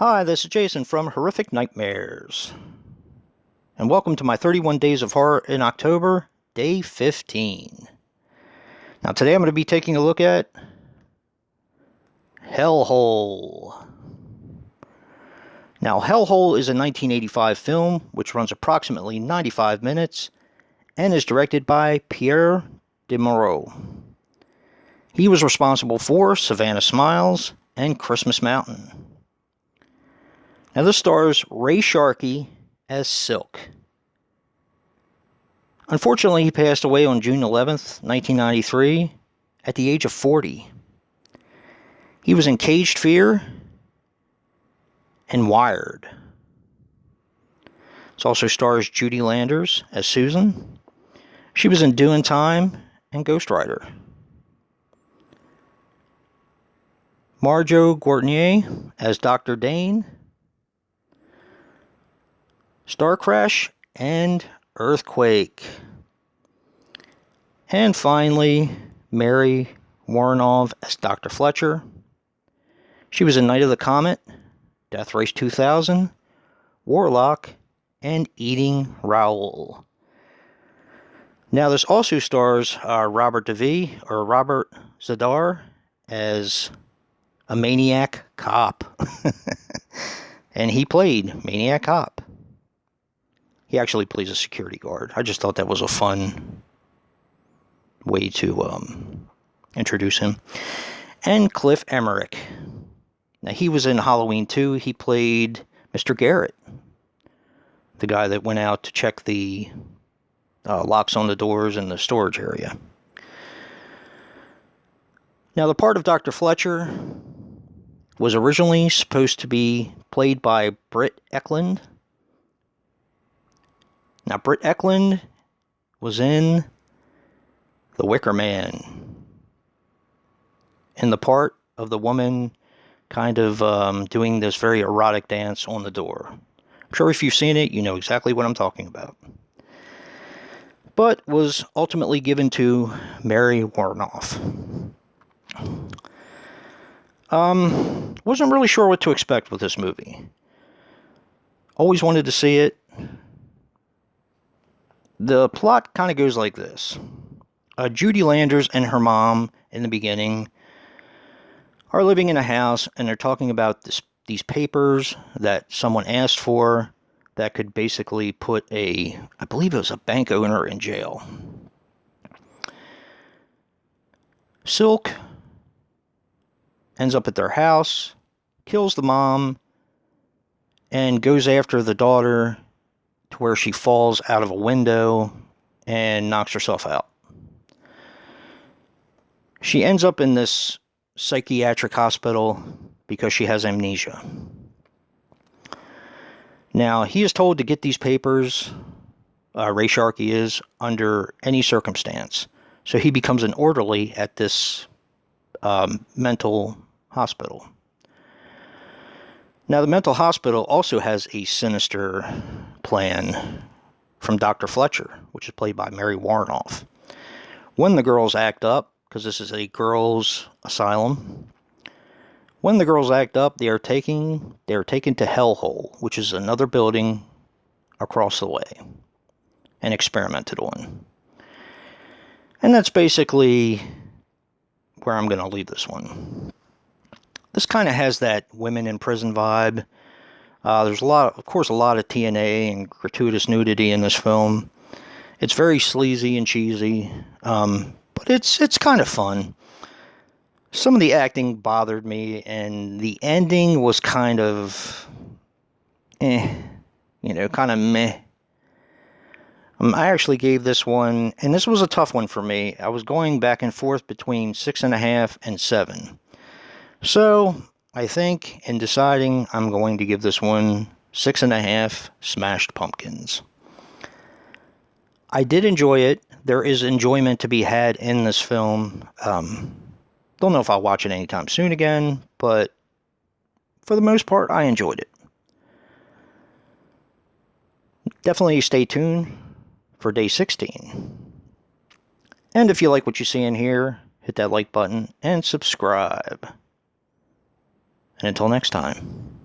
Hi, this is Jason from Horrific Nightmares. And welcome to my 31 Days of Horror in October, Day 15. Now today I'm going to be taking a look at Hellhole. Now Hellhole is a 1985 film which runs approximately 95 minutes and is directed by Pierre de Moreau. He was responsible for Savannah Smiles and Christmas Mountain. Now this stars Ray Sharkey as Silk. Unfortunately, he passed away on June 11th, 1993, at the age of 40. He was in Caged Fear and Wired. It also stars Judy Landers as Susan. She was in Doing Time and Ghost Rider. Marjo Gortnier as Dr. Dane. Star Crash and Earthquake. And finally, Mary Warrenov as Dr. Fletcher. She was in Night of the Comet, Death Race 2000, Warlock, and Eating Raoul. Now this also stars Robert Zadar as a maniac cop. And he played Maniac Cop. He actually plays a security guard. I just thought that was a fun way to introduce him. And Cliff Emmerich. Now, he was in Halloween 2. He played Mr. Garrett, the guy that went out to check the locks on the doors in the storage area. Now, the part of Dr. Fletcher was originally supposed to be played by Britt Eklund. Now, Britt Eklund was in The Wicker Man, in the part of the woman kind of doing this very erotic dance on the door. I'm sure if you've seen it, you know exactly what I'm talking about. But was ultimately given to Mary Warnoff. Wasn't really sure what to expect with this movie. Always wanted to see it. The plot kind of goes like this. Judy Landers and her mom, in the beginning, are living in a house, and they're talking about these papers that someone asked for that could basically put I believe it was a bank owner in jail. Silk ends up at their house, kills the mom, and goes after the daughter to where she falls out of a window and knocks herself out. She ends up in this psychiatric hospital because she has amnesia. Now, he is told to get these papers, Ray Sharkey is, under any circumstance. So he becomes an orderly at this mental hospital. Now, the mental hospital also has a sinister plan from Dr. Fletcher, which is played by Mary Warnoff. When the girls act up, because this is a girls' asylum, when the girls act up, they are taken to Hellhole, which is another building across the way, and experimented on. And that's basically where I'm going to leave this one. This kind of has that women in prison vibe. There's a lot of TNA and gratuitous nudity in this film. It's very sleazy and cheesy, but it's kind of fun. Some of the acting bothered me, and the ending was kind of, kind of meh. I actually gave this one, and this was a tough one for me. I was going back and forth between 6.5 and 7. So, I think, in deciding, I'm going to give this one 6.5 smashed pumpkins. I did enjoy it. There is enjoyment to be had in this film. Don't know if I'll watch it anytime soon again, but for the most part, I enjoyed it. Definitely stay tuned for day 16. And if you like what you see in here, hit that like button and subscribe. And until next time.